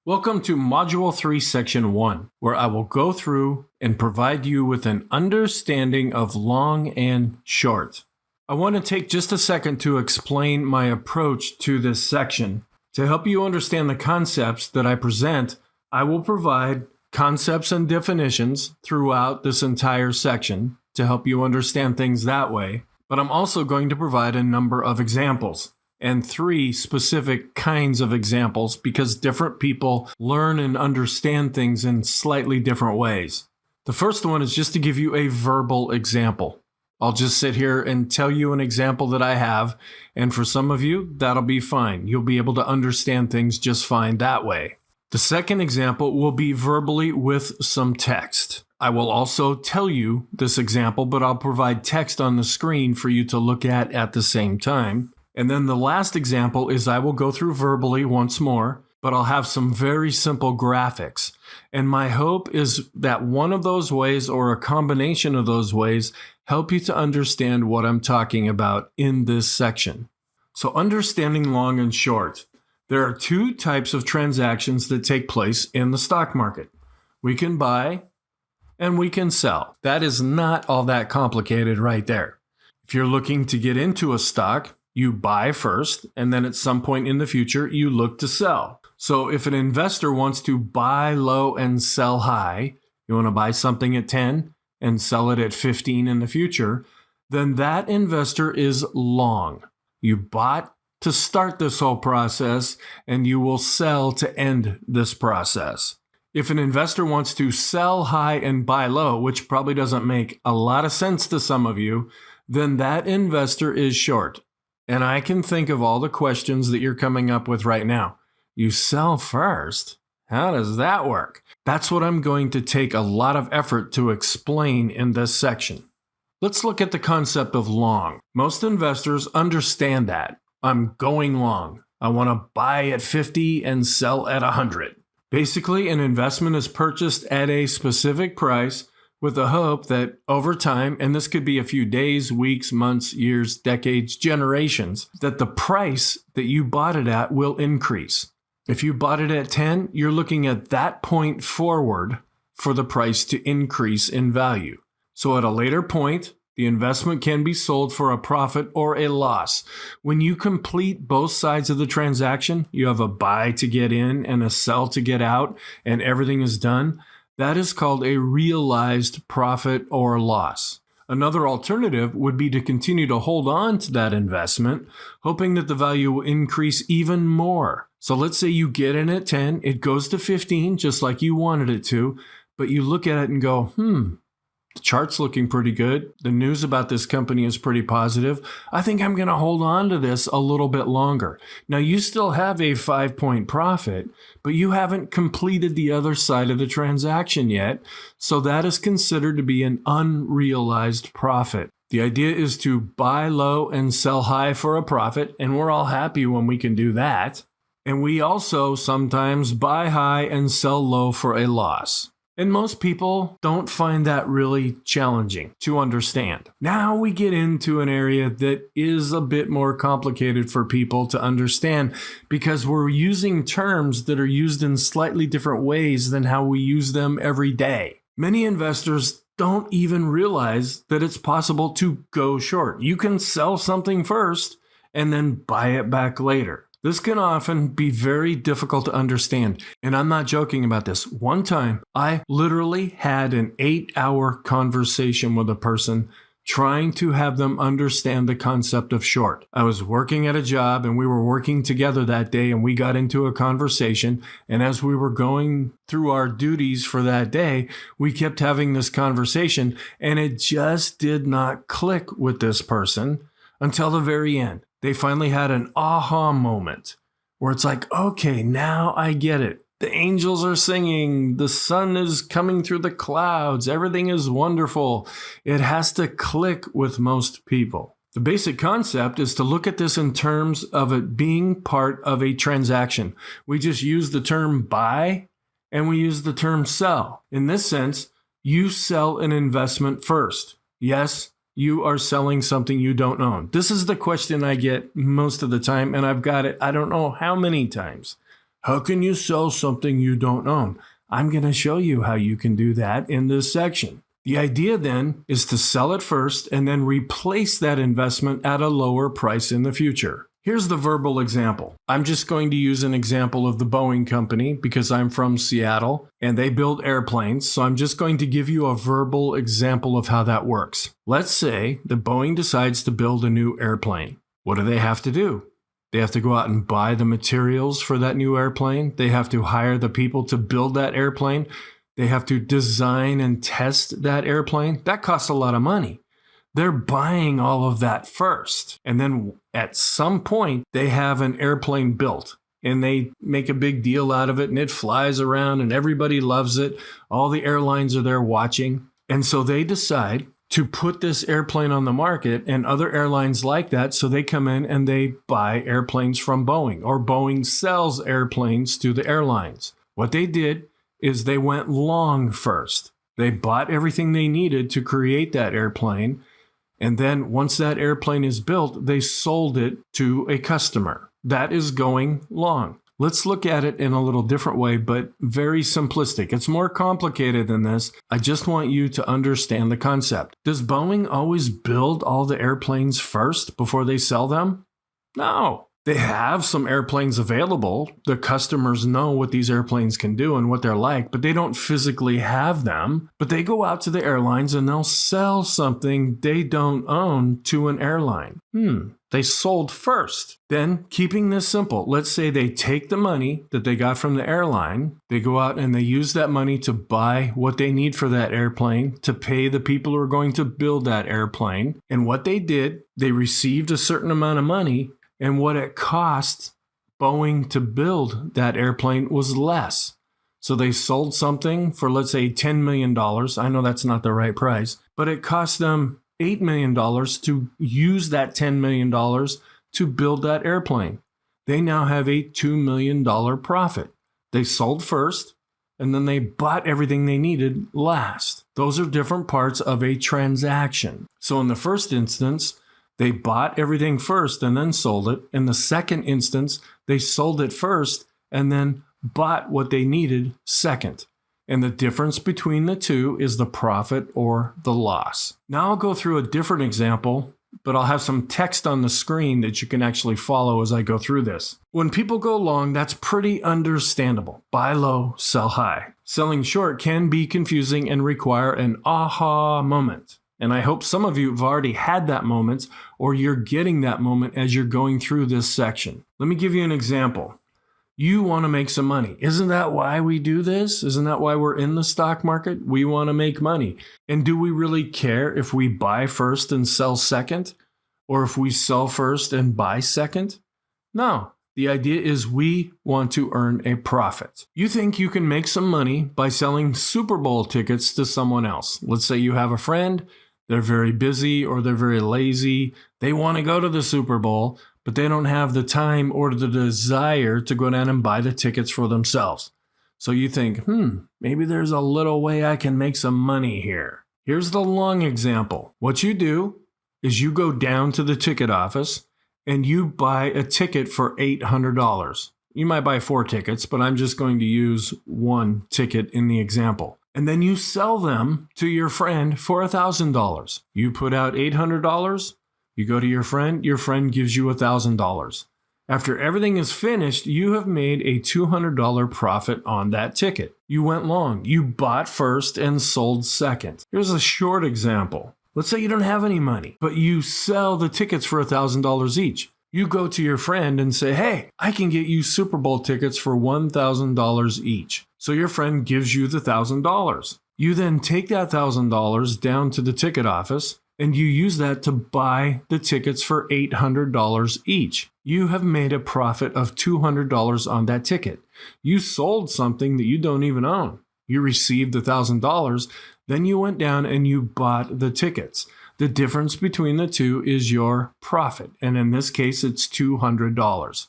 Welcome to Module 3, Section 1, where I will go through and provide you with an understanding of long and short. I want to take just a second to explain my approach to this section. To help you understand the concepts that I present, I will provide concepts and definitions throughout this entire section to help you understand things that way, but I'm also going to provide a number of examples. And 3 specific kinds of examples because different people learn and understand things in slightly different ways. The first one is just to give you a verbal example. I'll just sit here and tell you an example that I have, and for some of you, that'll be fine. You'll be able to understand things just fine that way. The second example will be verbally with some text. I will also tell you this example, but I'll provide text on the screen for you to look at the same time. And then the last example is I will go through verbally once more, but I'll have some very simple graphics. And my hope is that one of those ways or a combination of those ways help you to understand what I'm talking about in this section. So understanding long and short. There are 2 types of transactions that take place in the stock market. We can buy and we can sell. That is not all that complicated right there. If you're looking to get into a stock, you buy first, and then at some point in the future, you look to sell. So if an investor wants to buy low and sell high, you want to buy something at 10 and sell it at 15 in the future, then that investor is long. You bought to start this whole process, and you will sell to end this process. If an investor wants to sell high and buy low, which probably doesn't make a lot of sense to some of you, then that investor is short. And I can think of all the questions that you're coming up with right now. You sell first? How does that work? That's what I'm going to take a lot of effort to explain in this section. Let's look at the concept of long. Most investors understand that. I'm going long. I want to buy at 50 and sell at 100. Basically, an investment is purchased at a specific price with the hope that over time, and this could be a few days, weeks, months, years, decades, generations, that the price that you bought it at will increase. If you bought it at 10, you're looking at that point forward for the price to increase in value. So at a later point, the investment can be sold for a profit or a loss. When you complete both sides of the transaction, you have a buy to get in and a sell to get out, and everything is done. That is called a realized profit or loss. Another alternative would be to continue to hold on to that investment, hoping that the value will increase even more. So let's say you get in at 10, it goes to 15, just like you wanted it to, but you look at it and go, the chart's looking pretty good. The news about this company is pretty positive. I think I'm going to hold on to this a little bit longer. Now, you still have a 5-point profit, but you haven't completed the other side of the transaction yet. So that is considered to be an unrealized profit. The idea is to buy low and sell high for a profit, and we're all happy when we can do that. And we also sometimes buy high and sell low for a loss. And most people don't find that really challenging to understand. Now we get into an area that is a bit more complicated for people to understand because we're using terms that are used in slightly different ways than how we use them every day. Many investors don't even realize that it's possible to go short. You can sell something first and then buy it back later. This can often be very difficult to understand, and I'm not joking about this. One time, I literally had an 8-hour conversation with a person trying to have them understand the concept of short. I was working at a job, and we were working together that day, and we got into a conversation, and as we were going through our duties for that day, we kept having this conversation, and it just did not click with this person until the very end. They finally had an aha moment where it's like, okay, now I get it. The angels are singing. The sun is coming through the clouds. Everything is wonderful. It has to click with most people. The basic concept is to look at this in terms of it being part of a transaction. We just use the term buy and we use the term sell. In this sense, you sell an investment first. Yes, you are selling something you don't own? This is the question I get most of the time, and I've got it I don't know how many times. How can you sell something you don't own? I'm going to show you how you can do that in this section. The idea then is to sell it first and then replace that investment at a lower price in the future. Here's the verbal example. I'm just going to use an example of the Boeing company because I'm from Seattle and they build airplanes. So I'm just going to give you a verbal example of how that works. Let's say that Boeing decides to build a new airplane. What do they have to do? They have to go out and buy the materials for that new airplane. They have to hire the people to build that airplane. They have to design and test that airplane. That costs a lot of money. They're buying all of that first. And then at some point, they have an airplane built and they make a big deal out of it and it flies around and everybody loves it. All the airlines are there watching. And so they decide to put this airplane on the market and other airlines like that. So they come in and they buy airplanes from Boeing, or Boeing sells airplanes to the airlines. What they did is they went long first. They bought everything they needed to create that airplane. And then once that airplane is built, they sold it to a customer. That is going long. Let's look at it in a little different way, but very simplistic. It's more complicated than this. I just want you to understand the concept. Does Boeing always build all the airplanes first before they sell them? No. They have some airplanes available. The customers know what these airplanes can do and what they're like, but they don't physically have them. But they go out to the airlines and they'll sell something they don't own to an airline. They sold first. Then, keeping this simple, let's say they take the money that they got from the airline, they go out and they use that money to buy what they need for that airplane, to pay the people who are going to build that airplane. And what they did, they received a certain amount of money, and what it cost Boeing to build that airplane was less. So they sold something for, let's say, $10 million. I know that's not the right price, but it cost them $8 million to use that $10 million to build that airplane. They now have a $2 million profit. They sold first, and then they bought everything they needed last. Those are different parts of a transaction. So in the first instance, they bought everything first and then sold it. In the second instance, they sold it first and then bought what they needed second. And the difference between the two is the profit or the loss. Now I'll go through a different example, but I'll have some text on the screen that you can actually follow as I go through this. When people go long, that's pretty understandable. Buy low, sell high. Selling short can be confusing and require an aha moment. And I hope some of you have already had that moment, or you're getting that moment as you're going through this section. Let me give you an example. You want to make some money. Isn't that why we do this? Isn't that why we're in the stock market? We want to make money. And do we really care if we buy first and sell second? Or if we sell first and buy second? No. The idea is we want to earn a profit. You think you can make some money by selling Superbowl tickets to someone else. Let's say you have a friend. They're very busy or they're very lazy. They want to go to the Super Bowl, but they don't have the time or the desire to go down and buy the tickets for themselves. So you think, maybe there's a little way I can make some money here. Here's the long example. What you do is you go down to the ticket office and you buy a ticket for $800. You might buy 4 tickets, but I'm just going to use 1 ticket in the example. And then you sell them to your friend for $1,000. You put out $800. You go to your friend gives you $1,000. After everything is finished, you have made a $200 profit on that ticket. You went long. You bought first and sold second. Here's a short example. Let's say you don't have any money, but you sell the tickets for $1,000 each. You go to your friend and say, hey, I can get you Super Bowl tickets for $1,000 each. So your friend gives you the $1,000. You then take that $1,000 down to the ticket office and you use that to buy the tickets for $800 each. You have made a profit of $200 on that ticket. You sold something that you don't even own. You received the $1,000, then you went down and you bought the tickets. The difference between the two is your profit, and in this case, it's $200.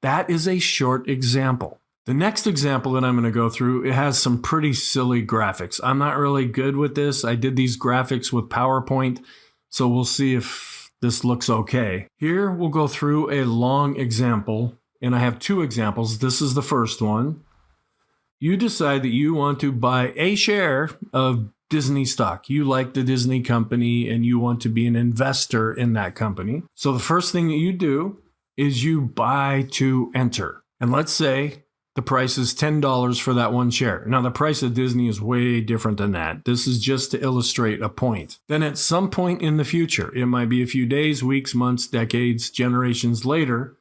That is a short example. The next example that I'm going to go through, it has some pretty silly graphics. I'm not really good with this. I did these graphics with PowerPoint, so we'll see if this looks okay. Here, we'll go through a long example, and I have two examples. This is the first one. You decide that you want to buy a share of Disney stock. You like the Disney company and you want to be an investor in that company. So the first thing that you do is you buy to enter. And let's say the price is $10 for that one share. Now, the price of Disney is way different than that. This is just to illustrate a point. Then at some point in the future, it might be a few days, weeks, months, decades, generations later,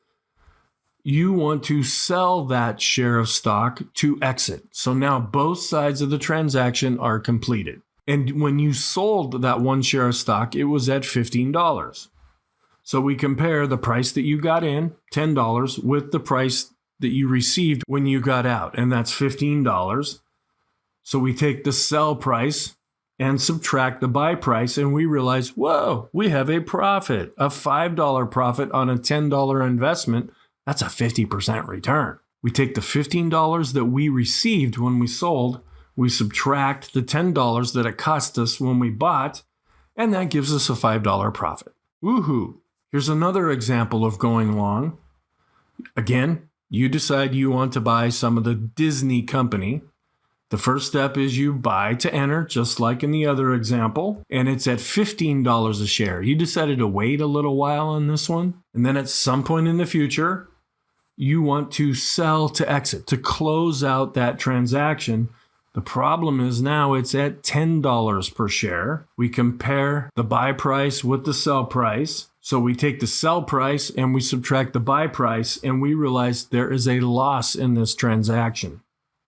you want to sell that share of stock to exit. So now both sides of the transaction are completed. And when you sold that one share of stock, it was at $15. So we compare the price that you got in, $10, with the price that you received when you got out, and that's $15. So we take the sell price and subtract the buy price, and we realize, whoa, we have a profit, a $5 profit on a $10 investment. That's a 50% return. We take the $15 that we received when we sold, we subtract the $10 that it cost us when we bought, and that gives us a $5 profit. Woohoo! Here's another example of going long. Again, you decide you want to buy some of the Disney company. The first step is you buy to enter, just like in the other example, and it's at $15 a share. You decided to wait a little while on this one, and then at some point in the future, you want to sell to exit, to close out that transaction. The problem is now it's at $10 per share. We compare the buy price with the sell price. So we take the sell price and we subtract the buy price, and we realize there is a loss in this transaction.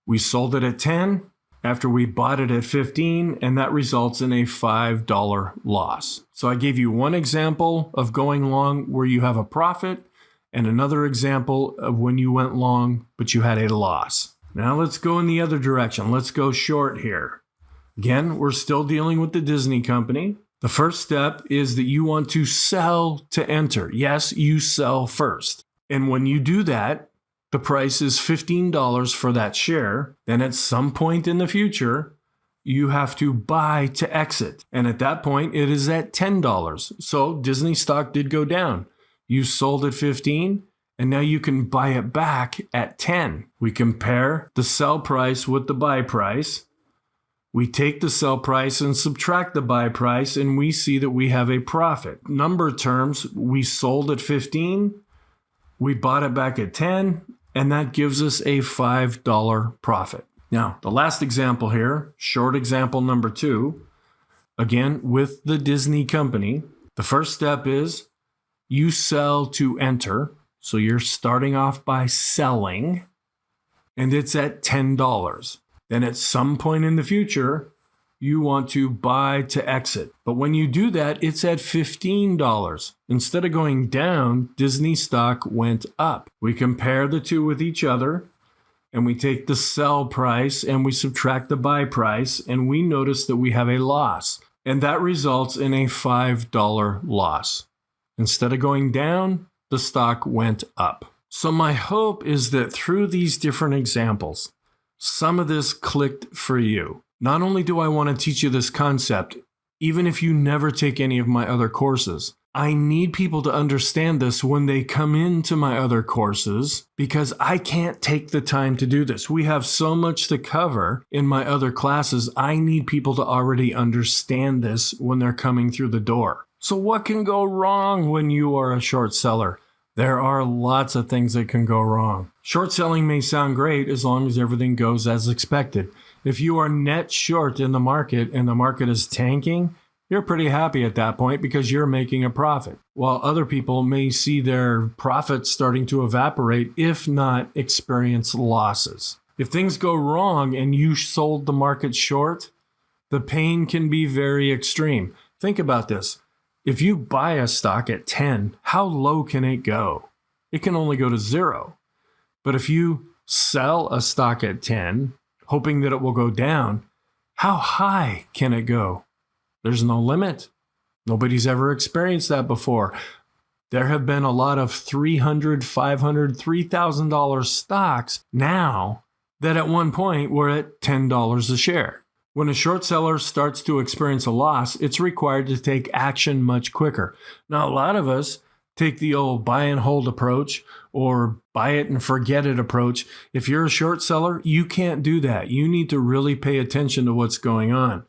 We sold it at 10 after we bought it at 15, and that results in a $5 loss. So I gave you one example of going long where you have a profit, and another example of when you went long, but you had a loss. Now let's go in the other direction. Let's go short here. Again, we're still dealing with the Disney company. The first step is that you want to sell to enter. Yes, you sell first. And when you do that, the price is $15 for that share. Then at some point in the future, you have to buy to exit. And at that point, it is at $10. So Disney stock did go down. You sold at 15, and now you can buy it back at 10. We compare the sell price with the buy price. We take the sell price and subtract the buy price, and we see that we have a profit. Number terms, we sold at 15, we bought it back at 10, and that gives us a $5 profit. Now, the last example here, short example number 2, again, with the Disney company. The first step is you sell to enter. So you're starting off by selling, and it's at $10. Then at some point in the future, you want to buy to exit. But when you do that, it's at $15. Instead of going down, Disney stock went up. We compare the two with each other, and we take the sell price and we subtract the buy price, and we notice that we have a loss. And that results in a $5 loss. Instead of going down, the stock went up. So my hope is that through these different examples, some of this clicked for you. Not only do I want to teach you this concept, even if you never take any of my other courses, I need people to understand this when they come into my other courses, because I can't take the time to do this. We have so much to cover in my other classes. I need people to already understand this when they're coming through the door. So what can go wrong when you are a short seller? There are lots of things that can go wrong. Short selling may sound great as long as everything goes as expected. If you are net short in the market and the market is tanking, you're pretty happy at that point because you're making a profit, while other people may see their profits starting to evaporate, if not experience losses. If things go wrong and you sold the market short, the pain can be very extreme. Think about this. If you buy a stock at 10, how low can it go? It can only go to 0. But if you sell a stock at 10, hoping that it will go down, how high can it go? There's no limit. Nobody's ever experienced that before. There have been a lot of $300, $500, $3,000 stocks now that at one point were at $10 a share. When a short seller starts to experience a loss, it's required to take action much quicker. Now, a lot of us take the old buy and hold approach or buy it and forget it approach. If you're a short seller, you can't do that. You need to really pay attention to what's going on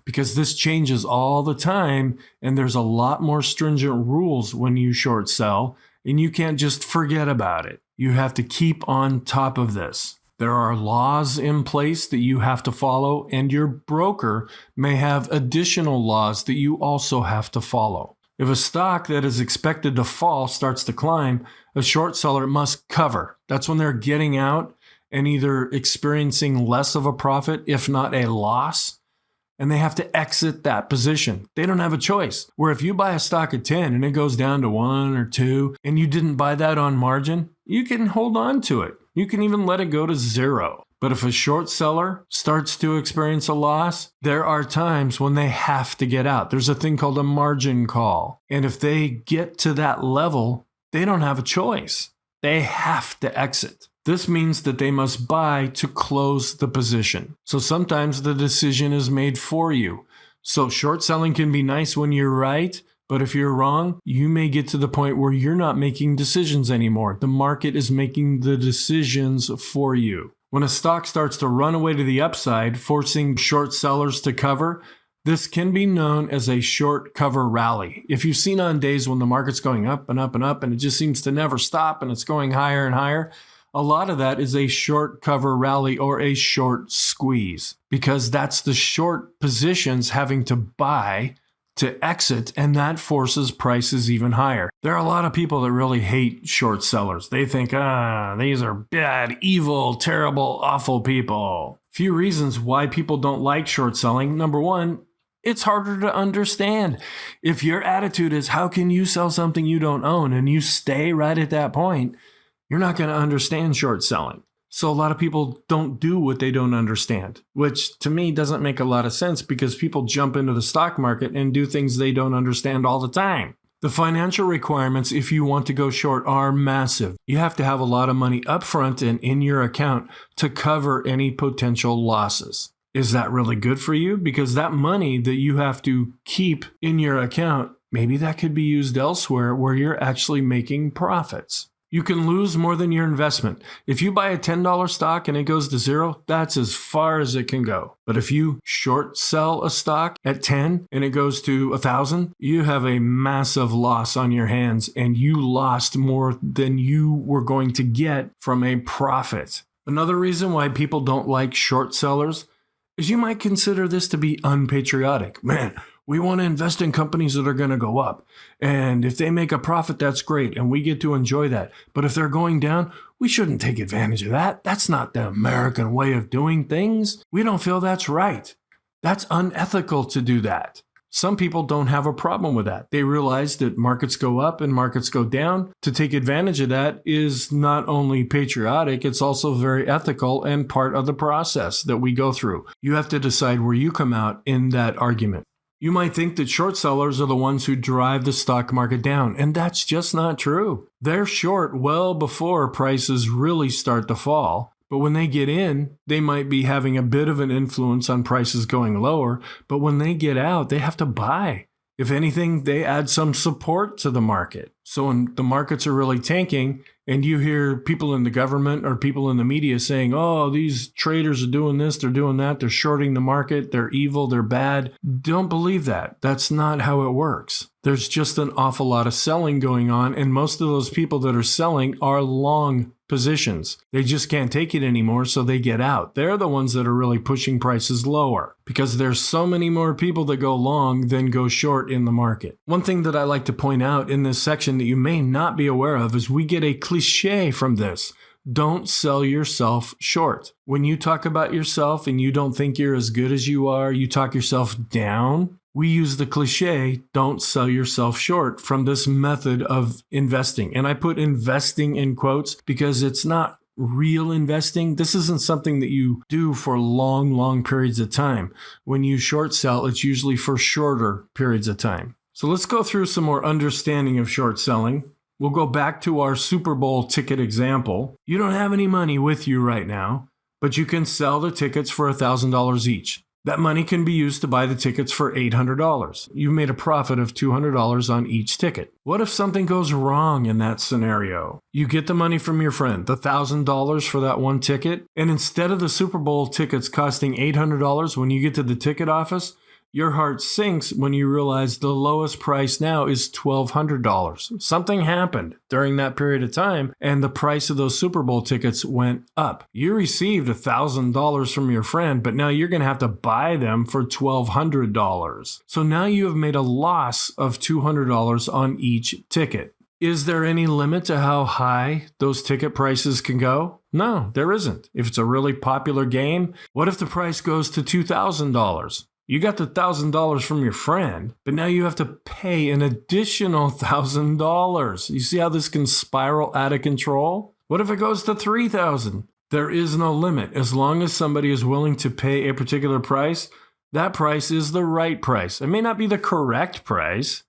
because this changes all the time and there's a lot more stringent rules when you short sell and you can't just forget about it. You have to keep on top of this. There are laws in place that you have to follow, and your broker may have additional laws that you also have to follow. If a stock that is expected to fall starts to climb, a short seller must cover. That's when they're getting out and either experiencing less of a profit, if not a loss, and they have to exit that position. They don't have a choice. Where if you buy a stock at 10 and it goes down to 1 or 2 and you didn't buy that on margin, you can hold on to it. You can even let it go to 0. But if a short seller starts to experience a loss, there are times when they have to get out. There's a thing called a margin call. And if they get to that level, they don't have a choice. They have to exit. This means that they must buy to close the position. So sometimes the decision is made for you. So short selling can be nice when you're right, but if you're wrong, you may get to the point where you're not making decisions anymore. The market is making the decisions for you. When a stock starts to run away to the upside, forcing short sellers to cover, this can be known as a short cover rally. If you've seen on days when the market's going up and up and up and it just seems to never stop and it's going higher and higher, a lot of that is a short cover rally or a short squeeze because that's the short positions having to buy to exit, and that forces prices even higher. There are a lot of people that really hate short sellers. They think, these are bad, evil, terrible, awful people. Few reasons why people don't like short selling. Number one, it's harder to understand. If your attitude is, how can you sell something you don't own, and you stay right at that point, you're not going to understand short selling. So a lot of people don't do what they don't understand, which to me doesn't make a lot of sense because people jump into the stock market and do things they don't understand all the time. The financial requirements, if you want to go short, are massive. You have to have a lot of money up front and in your account to cover any potential losses. Is that really good for you? Because that money that you have to keep in your account, maybe that could be used elsewhere where you're actually making profits. You can lose more than your investment. If you buy a $10 stock and it goes to 0, that's as far as it can go. But if you short sell a stock at 10 and it goes to 1,000, you have a massive loss on your hands and you lost more than you were going to get from a profit. Another reason why people don't like short sellers is you might consider this to be unpatriotic. Man, we want to invest in companies that are going to go up. And if they make a profit, that's great. And we get to enjoy that. But if they're going down, we shouldn't take advantage of that. That's not the American way of doing things. We don't feel that's right. That's unethical to do that. Some people don't have a problem with that. They realize that markets go up and markets go down. To take advantage of that is not only patriotic, it's also very ethical and part of the process that we go through. You have to decide where you come out in that argument. You might think that short sellers are the ones who drive the stock market down, and that's just not true. They're short well before prices really start to fall, but when they get in, they might be having a bit of an influence on prices going lower, but when they get out, they have to buy. If anything, they add some support to the market. So when the markets are really tanking and you hear people in the government or people in the media saying, oh, these traders are doing this, they're doing that, they're shorting the market, they're evil, they're bad. Don't believe that. That's not how it works. There's just an awful lot of selling going on, and most of those people that are selling are long positions. They just can't take it anymore, so they get out. They're the ones that are really pushing prices lower because there's so many more people that go long than go short in the market. One thing that I like to point out in this section that you may not be aware of is we get a cliche from this. Don't sell yourself short. When you talk about yourself and you don't think you're as good as you are, you talk yourself down. We use the cliche, don't sell yourself short, from this method of investing. And I put investing in quotes because it's not real investing. This isn't something that you do for long periods of time. When you short sell, it's usually for shorter periods of time. So let's go through some more understanding of short selling. We'll go back to our Super Bowl ticket example. You don't have any money with you right now, but you can sell the tickets for $1,000 each. That money can be used to buy the tickets for $800. You've made a profit of $200 on each ticket. What if something goes wrong in that scenario? You get the money from your friend, the $1,000 for that one ticket, and instead of the Super Bowl tickets costing $800 when you get to the ticket office, your heart sinks when you realize the lowest price now is $1,200. Something happened during that period of time, and the price of those Super Bowl tickets went up. You received $1,000 from your friend, but now you're going to have to buy them for $1,200. So now you have made a loss of $200 on each ticket. Is there any limit to how high those ticket prices can go? No, there isn't. If it's a really popular game, what if the price goes to $2,000? You got the $1,000 from your friend, but now you have to pay an additional $1,000. You see how this can spiral out of control? What if it goes to $3,000? There is no limit. As long as somebody is willing to pay a particular price, that price is the right price. It may not be the correct price,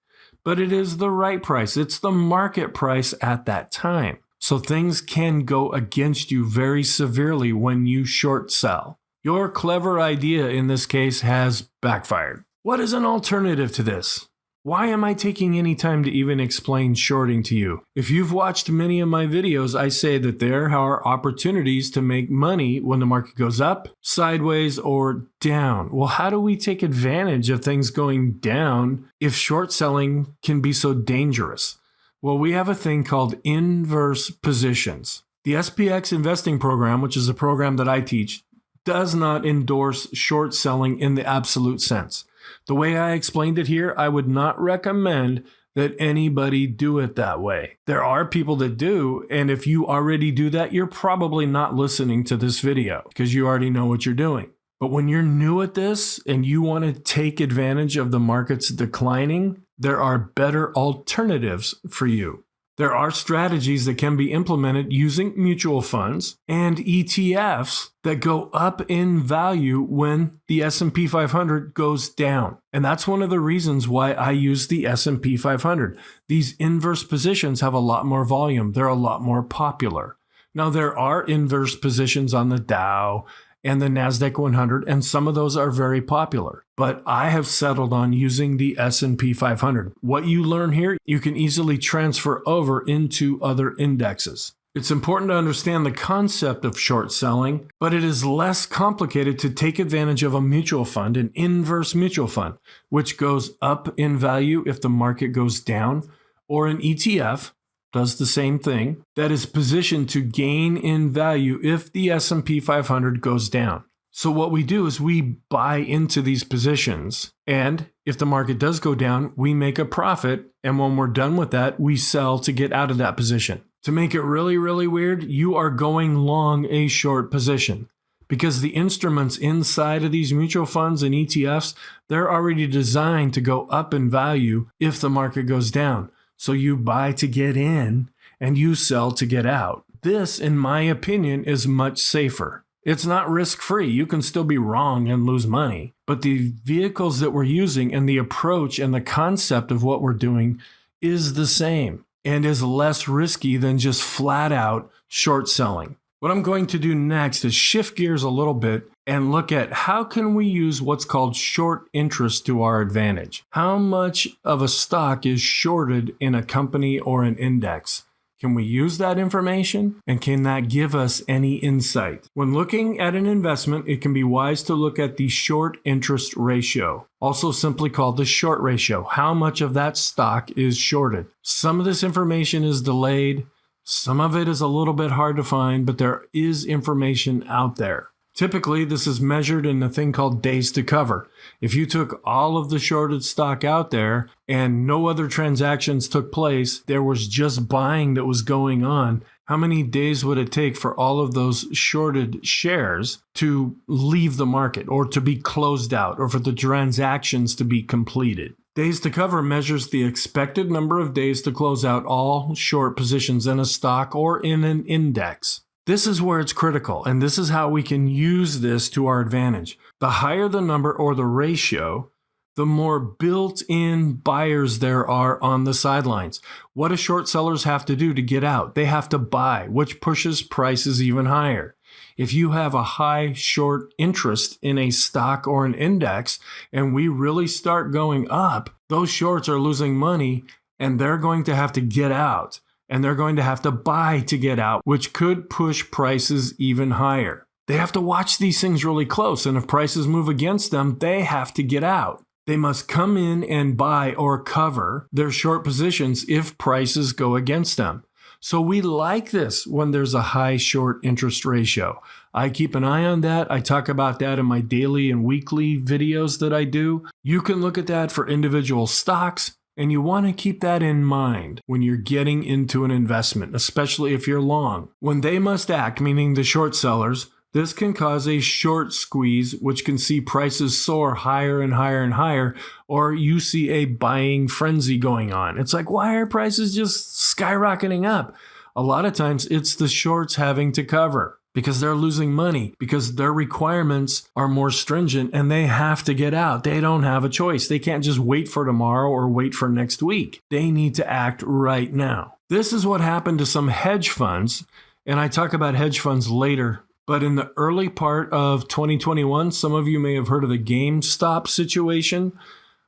but it is the right price. It's the market price at that time. So things can go against you very severely when you short sell. Your clever idea in this case has backfired. What is an alternative to this? Why am I taking any time to even explain shorting to you? If you've watched many of my videos, I say that there are opportunities to make money when the market goes up, sideways, or down. Well, how do we take advantage of things going down if short selling can be so dangerous? Well, we have a thing called inverse positions. The SPX investing program, which is a program that I teach, does not endorse short selling in the absolute sense. The way I explained it here, I would not recommend that anybody do it that way. There are people that do, and if you already do that, you're probably not listening to this video because you already know what you're doing. But when you're new at this and you want to take advantage of the markets declining, there are better alternatives for you. There are strategies that can be implemented using mutual funds and ETFs that go up in value when the S&P 500 goes down. And that's one of the reasons why I use the S&P 500. These inverse positions have a lot more volume. They're a lot more popular. Now, there are inverse positions on the Dow and the NASDAQ 100, and some of those are very popular. But I have settled on using the S&P 500. What you learn here, you can easily transfer over into other indexes. It's important to understand the concept of short selling, but it is less complicated to take advantage of a mutual fund, an inverse mutual fund, which goes up in value if the market goes down, or an ETF, does the same thing, that is positioned to gain in value if the S&P 500 goes down. So what we do is we buy into these positions, and if the market does go down, we make a profit, and when we're done with that, we sell to get out of that position. To make it really, really weird, you are going long a short position because the instruments inside of these mutual funds and ETFs, they're already designed to go up in value if the market goes down. So you buy to get in and you sell to get out. This, in my opinion, is much safer. It's not risk-free. You can still be wrong and lose money. But the vehicles that we're using and the approach and the concept of what we're doing is the same and is less risky than just flat out short selling. What I'm going to do next is shift gears a little bit and look at how can we use what's called short interest to our advantage. How much of a stock is shorted in a company or an index? Can we use that information? And can that give us any insight? When looking at an investment, it can be wise to look at the short interest ratio, also simply called the short ratio. How much of that stock is shorted? Some of this information is delayed. Some of it is a little bit hard to find, but there is information out there. Typically, this is measured in a thing called days to cover. If you took all of the shorted stock out there and no other transactions took place, there was just buying that was going on, how many days would it take for all of those shorted shares to leave the market or to be closed out or for the transactions to be completed? Days to cover measures the expected number of days to close out all short positions in a stock or in an index. This is where it's critical, and this is how we can use this to our advantage. The higher the number or the ratio, the more built-in buyers there are on the sidelines. What do short sellers have to do to get out? They have to buy, which pushes prices even higher. If you have a high short interest in a stock or an index and we really start going up, those shorts are losing money and they're going to have to get out and they're going to have to buy to get out, which could push prices even higher. They have to watch these things really close, and if prices move against them, they have to get out. They must come in and buy or cover their short positions if prices go against them. So we like this when there's a high short interest ratio. I keep an eye on that. I talk about that in my daily and weekly videos that I do. You can look at that for individual stocks, and you want to keep that in mind when you're getting into an investment, especially if you're long. When they must act, meaning the short sellers, this can cause a short squeeze, which can see prices soar higher and higher and higher, or you see a buying frenzy going on. It's like, why are prices just skyrocketing up? A lot of times it's the shorts having to cover because they're losing money, because their requirements are more stringent and they have to get out. They don't have a choice. They can't just wait for tomorrow or wait for next week. They need to act right now. This is what happened to some hedge funds, and I talk about hedge funds later. But in the early part of 2021, some of you may have heard of the GameStop situation,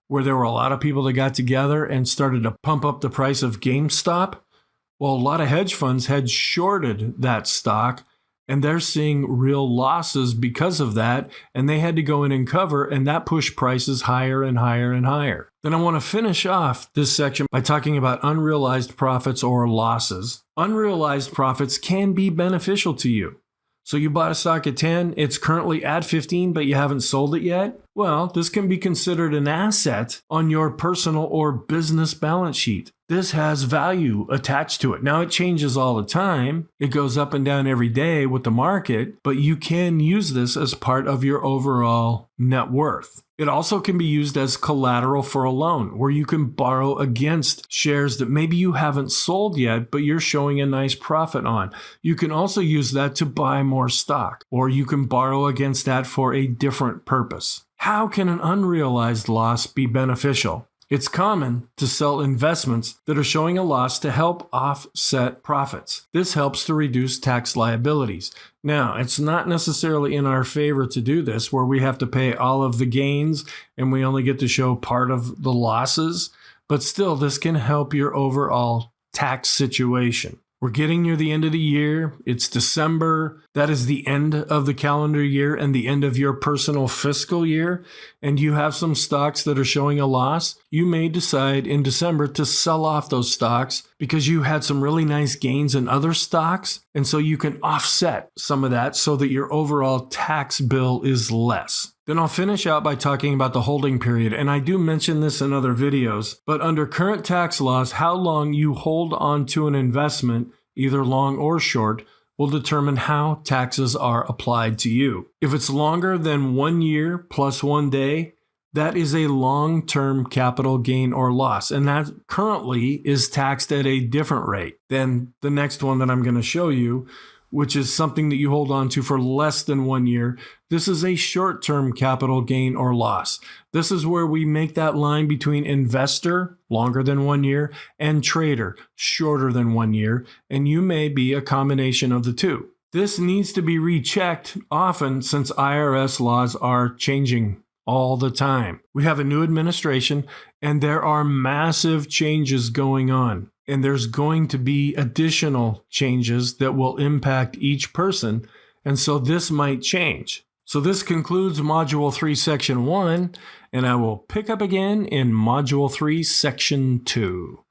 where there were a lot of people that got together and started to pump up the price of GameStop. Well, a lot of hedge funds had shorted that stock, and they're seeing real losses because of that, and they had to go in and cover, and that pushed prices higher and higher and higher. Then I want to finish off this section by talking about unrealized profits or losses. Unrealized profits can be beneficial to you. So you bought a stock at 10, it's currently at 15, but you haven't sold it yet? Well, this can be considered an asset on your personal or business balance sheet. This has value attached to it. Now, it changes all the time. It goes up and down every day with the market, but you can use this as part of your overall net worth. It also can be used as collateral for a loan, where you can borrow against shares that maybe you haven't sold yet, but you're showing a nice profit on. You can also use that to buy more stock, or you can borrow against that for a different purpose. How can an unrealized loss be beneficial? It's common to sell investments that are showing a loss to help offset profits. This helps to reduce tax liabilities. Now, it's not necessarily in our favor to do this, where we have to pay all of the gains and we only get to show part of the losses, but still, this can help your overall tax situation. We're getting near the end of the year. It's December. That is the end of the calendar year and the end of your personal fiscal year. And you have some stocks that are showing a loss. You may decide in December to sell off those stocks because you had some really nice gains in other stocks. And so you can offset some of that so that your overall tax bill is less. Then I'll finish out by talking about the holding period, and I do mention this in other videos, but under current tax laws, how long you hold on to an investment, either long or short, will determine how taxes are applied to you. If it's longer than 1 year plus 1 day, that is a long-term capital gain or loss, and that currently is taxed at a different rate than the next one that I'm going to show you, which is something that you hold on to for less than 1 year. This is a short-term capital gain or loss. This is where we make that line between investor, longer than 1 year, and trader, shorter than 1 year, and you may be a combination of the two. This needs to be rechecked often since IRS laws are changing all the time. We have a new administration, and there are massive changes going on. And there's going to be additional changes that will impact each person. And so this might change. So this concludes Module 3, Section 1, and I will pick up again in Module 3, Section 2.